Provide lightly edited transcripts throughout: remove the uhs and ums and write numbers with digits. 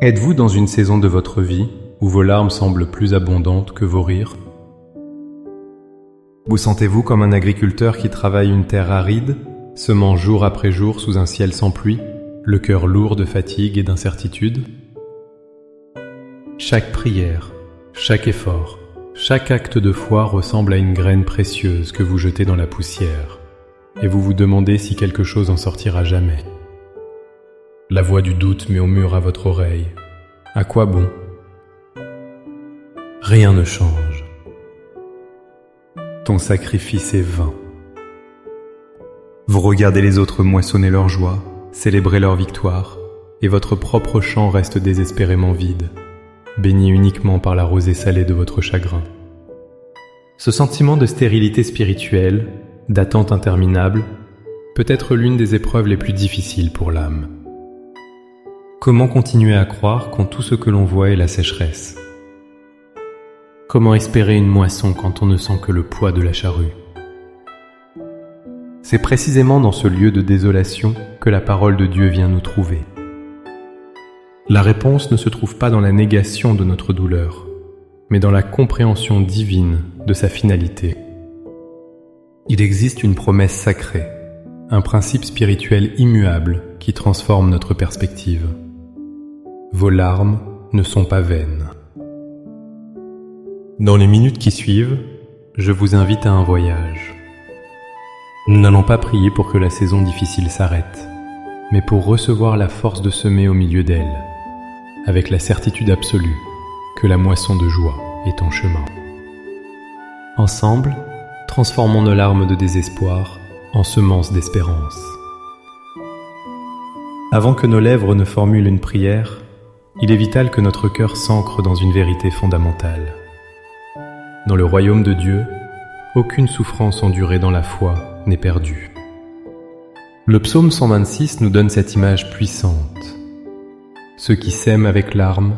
Êtes-vous dans une saison de votre vie où vos larmes semblent plus abondantes que vos rires? Vous sentez-vous comme un agriculteur qui travaille une terre aride, semant jour après jour sous un ciel sans pluie, le cœur lourd de fatigue et d'incertitude? Chaque prière, chaque effort, chaque acte de foi ressemble à une graine précieuse que vous jetez dans la poussière, et vous vous demandez si quelque chose en sortira jamais. La voix du doute murmure à votre oreille. À quoi bon? Rien ne change. Ton sacrifice est vain. Vous regardez les autres moissonner leur joie, célébrer leur victoire, et votre propre champ reste désespérément vide, baigné uniquement par la rosée salée de votre chagrin. Ce sentiment de stérilité spirituelle, d'attente interminable, peut être l'une des épreuves les plus difficiles pour l'âme. Comment continuer à croire quand tout ce que l'on voit est la sécheresse? Comment espérer une moisson quand on ne sent que le poids de la charrue? C'est précisément dans ce lieu de désolation que la parole de Dieu vient nous trouver. La réponse ne se trouve pas dans la négation de notre douleur, mais dans la compréhension divine de sa finalité. Il existe une promesse sacrée, un principe spirituel immuable qui transforme notre perspective. Vos larmes ne sont pas vaines. Dans les minutes qui suivent, je vous invite à un voyage. Nous n'allons pas prier pour que la saison difficile s'arrête, mais pour recevoir la force de semer au milieu d'elle, avec la certitude absolue que la moisson de joie est en chemin. Ensemble, transformons nos larmes de désespoir en semences d'espérance. Avant que nos lèvres ne formulent une prière, il est vital que notre cœur s'ancre dans une vérité fondamentale. Dans le royaume de Dieu, aucune souffrance endurée dans la foi n'est perdue. Le psaume 126 nous donne cette image puissante. Ceux qui sèment avec larmes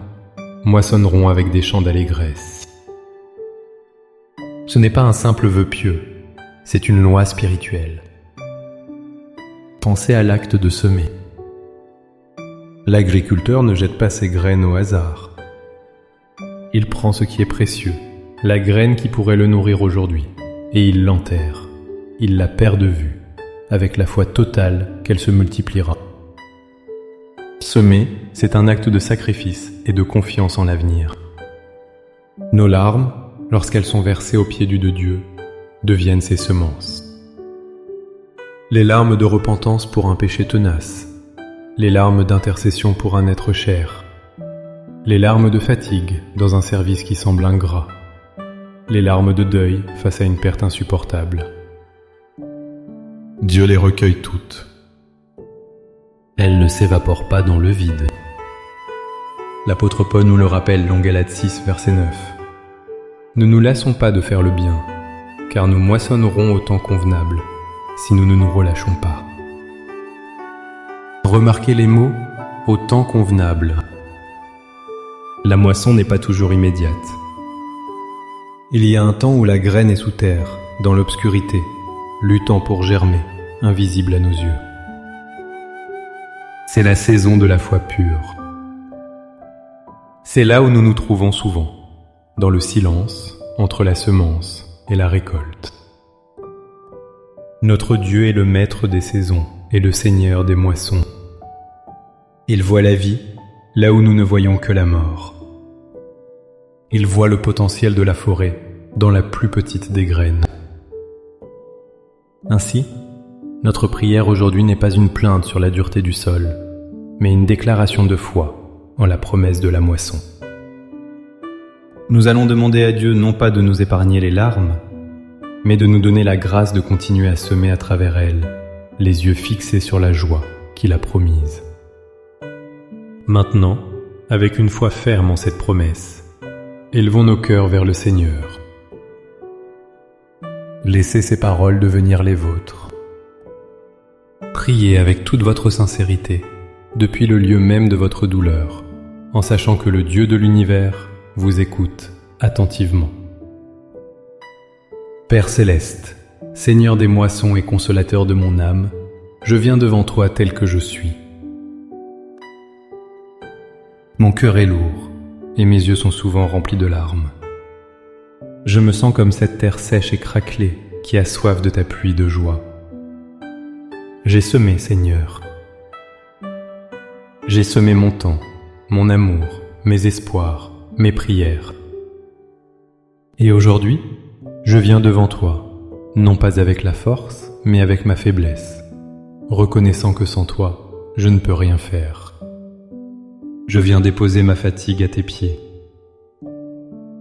moissonneront avec des chants d'allégresse. Ce n'est pas un simple vœu pieux, c'est une loi spirituelle. Pensez à l'acte de semer. L'agriculteur ne jette pas ses graines au hasard. Il prend ce qui est précieux, la graine qui pourrait le nourrir aujourd'hui, et il l'enterre. Il la perd de vue, avec la foi totale qu'elle se multipliera. Semer, c'est un acte de sacrifice et de confiance en l'avenir. Nos larmes, lorsqu'elles sont versées aux pieds de Dieu, deviennent ses semences. Les larmes de repentance pour un péché tenace, les larmes d'intercession pour un être cher, les larmes de fatigue dans un service qui semble ingrat, les larmes de deuil face à une perte insupportable. Dieu les recueille toutes. Elles ne s'évaporent pas dans le vide. L'apôtre Paul nous le rappelle dans Galates 6, verset 9. Ne nous lassons pas de faire le bien, car nous moissonnerons au temps convenable, si nous ne nous relâchons pas. Remarquez les mots « au temps convenable ». La moisson n'est pas toujours immédiate. Il y a un temps où la graine est sous terre, dans l'obscurité, luttant pour germer, invisible à nos yeux. C'est la saison de la foi pure. C'est là où nous nous trouvons souvent, dans le silence, entre la semence et la récolte. Notre Dieu est le maître des saisons et le Seigneur des moissons. Il voit la vie là où nous ne voyons que la mort. Il voit le potentiel de la forêt dans la plus petite des graines. Ainsi, notre prière aujourd'hui n'est pas une plainte sur la dureté du sol, mais une déclaration de foi en la promesse de la moisson. Nous allons demander à Dieu non pas de nous épargner les larmes, mais de nous donner la grâce de continuer à semer à travers elles, les yeux fixés sur la joie qu'il a promise. Maintenant, avec une foi ferme en cette promesse, élevons nos cœurs vers le Seigneur. Laissez ces paroles devenir les vôtres. Priez avec toute votre sincérité, depuis le lieu même de votre douleur, en sachant que le Dieu de l'univers vous écoute attentivement. Père céleste, Seigneur des moissons et consolateur de mon âme, je viens devant toi tel que je suis. Mon cœur est lourd, et mes yeux sont souvent remplis de larmes. Je me sens comme cette terre sèche et craquelée qui a soif de ta pluie de joie. J'ai semé, Seigneur. J'ai semé mon temps, mon amour, mes espoirs, mes prières. Et aujourd'hui, je viens devant toi, non pas avec la force, mais avec ma faiblesse, reconnaissant que sans toi, je ne peux rien faire. Je viens déposer ma fatigue à tes pieds.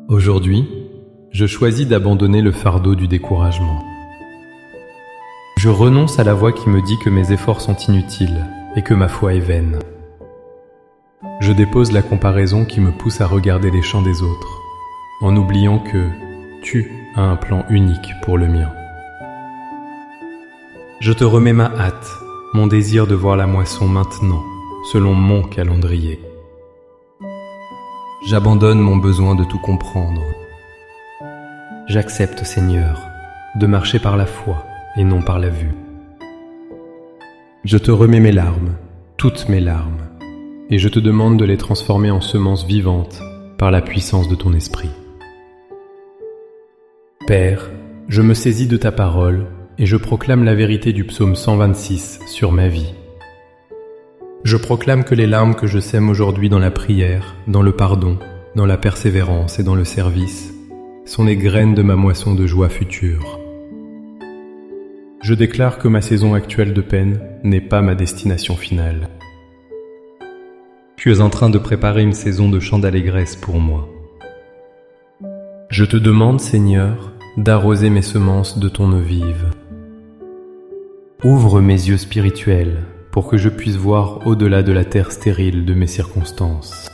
Aujourd'hui, je choisis d'abandonner le fardeau du découragement. Je renonce à la voix qui me dit que mes efforts sont inutiles et que ma foi est vaine. Je dépose la comparaison qui me pousse à regarder les champs des autres, en oubliant que tu as un plan unique pour le mien. Je te remets ma hâte, mon désir de voir la moisson maintenant, selon mon calendrier. J'abandonne mon besoin de tout comprendre. J'accepte, Seigneur, de marcher par la foi et non par la vue. Je te remets mes larmes, toutes mes larmes, et je te demande de les transformer en semences vivantes par la puissance de ton esprit. Père, je me saisis de ta parole et je proclame la vérité du psaume 126 sur ma vie. Je proclame que les larmes que je sème aujourd'hui dans la prière, dans le pardon, dans la persévérance et dans le service, sont les graines de ma moisson de joie future. Je déclare que ma saison actuelle de peine n'est pas ma destination finale. Tu es en train de préparer une saison de chants d'allégresse pour moi. Je te demande, Seigneur, d'arroser mes semences de ton eau vive. Ouvre mes yeux spirituels pour que je puisse voir au-delà de la terre stérile de mes circonstances.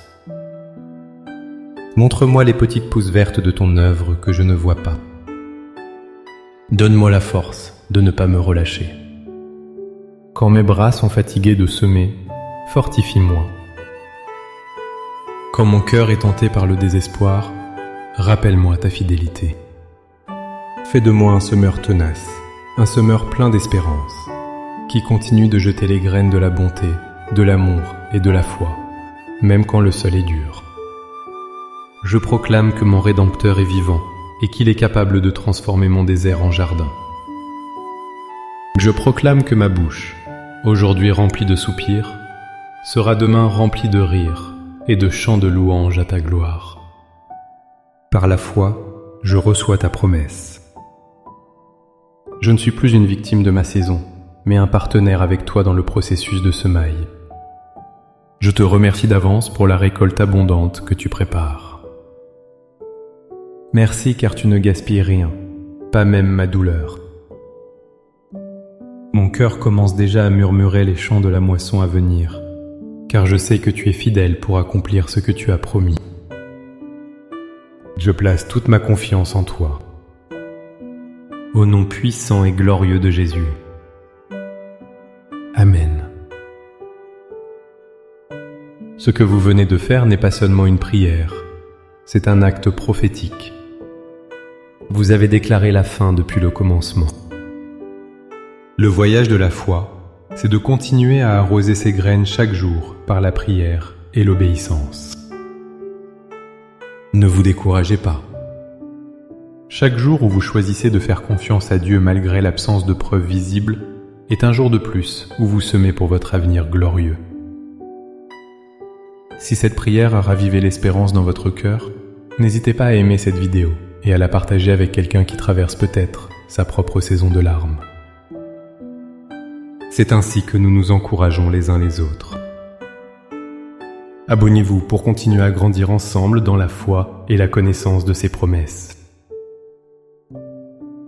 Montre-moi les petites pousses vertes de ton œuvre que je ne vois pas. Donne-moi la force de ne pas me relâcher. Quand mes bras sont fatigués de semer, fortifie-moi. Quand mon cœur est tenté par le désespoir, rappelle-moi ta fidélité. Fais de moi un semeur tenace, un semeur plein d'espérance, qui continue de jeter les graines de la bonté, de l'amour et de la foi, même quand le sol est dur. Je proclame que mon Rédempteur est vivant et qu'il est capable de transformer mon désert en jardin. Je proclame que ma bouche, aujourd'hui remplie de soupirs, sera demain remplie de rires et de chants de louange à ta gloire. Par la foi, je reçois ta promesse. Je ne suis plus une victime de ma saison, mais un partenaire avec toi dans le processus de semaille. Je te remercie d'avance pour la récolte abondante que tu prépares. Merci car tu ne gaspilles rien, pas même ma douleur. Mon cœur commence déjà à murmurer les chants de la moisson à venir, car je sais que tu es fidèle pour accomplir ce que tu as promis. Je place toute ma confiance en toi. Au nom puissant et glorieux de Jésus. Amen. Ce que vous venez de faire n'est pas seulement une prière, c'est un acte prophétique. Vous avez déclaré la fin depuis le commencement. Le voyage de la foi, c'est de continuer à arroser ses graines chaque jour par la prière et l'obéissance. Ne vous découragez pas. Chaque jour où vous choisissez de faire confiance à Dieu malgré l'absence de preuves visibles est un jour de plus où vous semez pour votre avenir glorieux. Si cette prière a ravivé l'espérance dans votre cœur, n'hésitez pas à aimer cette vidéo et à la partager avec quelqu'un qui traverse peut-être sa propre saison de larmes. C'est ainsi que nous nous encourageons les uns les autres. Abonnez-vous pour continuer à grandir ensemble dans la foi et la connaissance de ses promesses.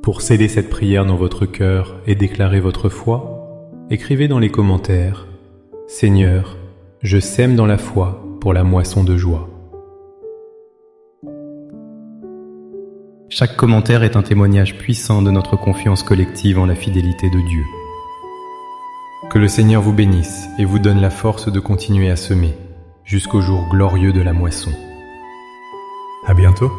Pour sceller cette prière dans votre cœur et déclarer votre foi, écrivez dans les commentaires « Seigneur, je sème dans la foi pour la moisson de joie ». Chaque commentaire est un témoignage puissant de notre confiance collective en la fidélité de Dieu. Que le Seigneur vous bénisse et vous donne la force de continuer à semer jusqu'au jour glorieux de la moisson. À bientôt.